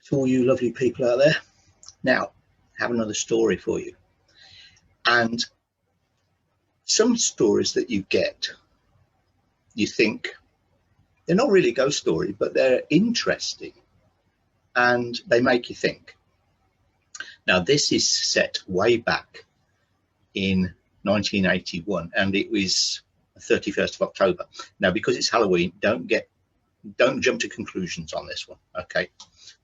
To all you lovely people out there. Now, I have another story for you. And some stories that you get, you think they're not really a ghost story, but they're interesting and they make you think. Now, this is set way back in 1981, and it was 31st of October. Now, because it's Halloween, don't jump to conclusions on this one, okay?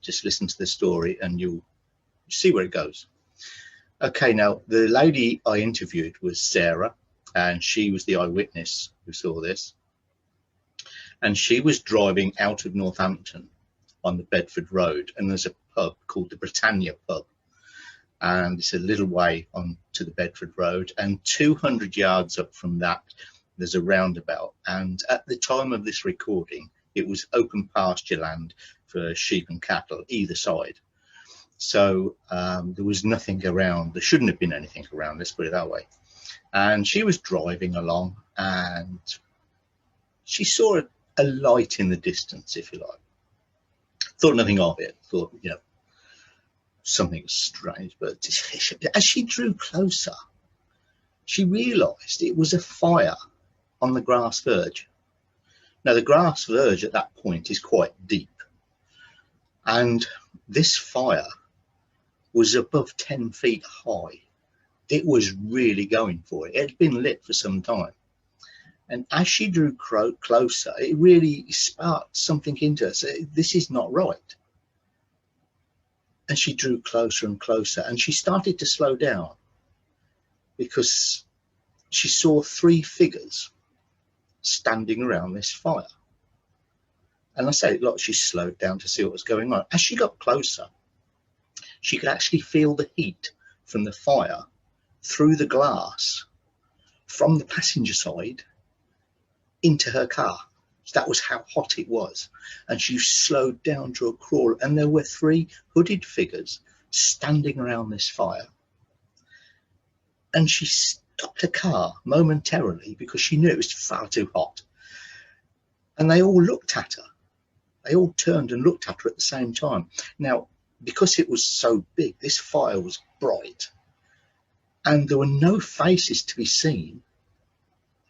Just listen to the story and you'll see where it goes. Okay, now the lady I interviewed was Sarah, and she was the eyewitness who saw this. And she was driving out of Northampton on the Bedford Road, and there's a pub called the Britannia Pub, and it's a little way on to the Bedford Road, and 200 yards up from that there's a roundabout. And at the time of this recording, it was open pasture land for sheep and cattle either side. So there was nothing around. There shouldn't have been anything around, let's put it that way. And she was driving along and she saw a light in the distance, if you like. Thought nothing of it, thought, you know, something strange. But as she drew closer, she realised it was a fire on the grass verge. Now, the grass verge at that point is quite deep. And this fire was above 10 feet high. It was really going for it. It had been lit for some time. And as she drew closer, it really sparked something into her. So this is not right. And she drew closer and closer, and she started to slow down because she saw 3 figures standing around this fire. And I say, look, she slowed down to see what was going on. As she got closer, she could actually feel the heat from the fire through the glass from the passenger side into her car. So that was how hot it was. And she slowed down to a crawl, and there were 3 hooded figures standing around this fire. And she stopped her car momentarily because she knew it was far too hot. And they all looked at her. They all turned and looked at her at the same time. Now, because it was so big, this fire was bright, and there were no faces to be seen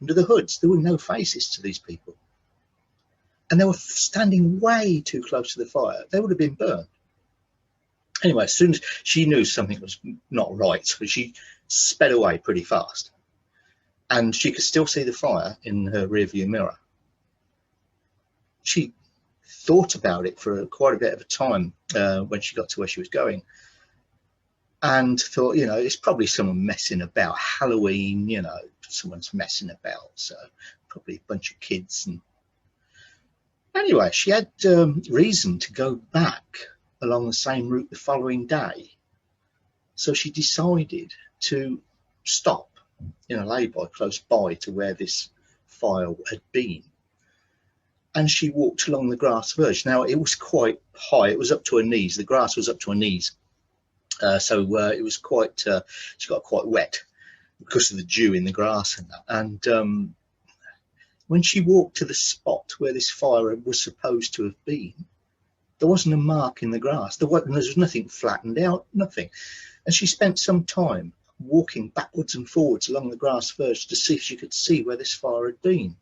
under the hoods. There were no faces to these people. And they were standing way too close to the fire. They would have been burned. Anyway, as soon as she knew something was not right, so she sped away pretty fast. And she could still see the fire in her rearview mirror. She thought about it for quite a bit of a time when she got to where she was going, and thought, you know, it's probably someone messing about. Halloween, you know, someone's messing about, so probably a bunch of kids. And anyway, she had reason to go back along the same route the following day, so she decided to stop in a lay-by close by to where this fire had been. And she walked along the grass verge. Now, it was quite high. It was up to her knees. The grass was up to her knees. So it was quite, she got quite wet because of the dew in the grass and that. And when she walked to the spot where this fire was supposed to have been, there wasn't a mark in the grass. There was nothing flattened out, nothing. And she spent some time walking backwards and forwards along the grass verge to see if she could see where this fire had been.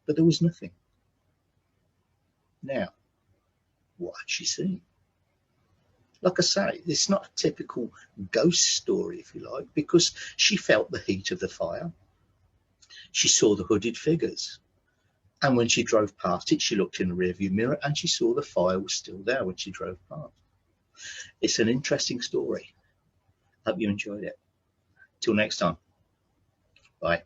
But there was nothing. Now, what had she seen? Like I say, it's not a typical ghost story, if you like, because she felt the heat of the fire. She saw the hooded figures. And when she drove past it, she looked in the rearview mirror and she saw the fire was still there when she drove past. It's an interesting story. Hope you enjoyed it. Till next time. Bye.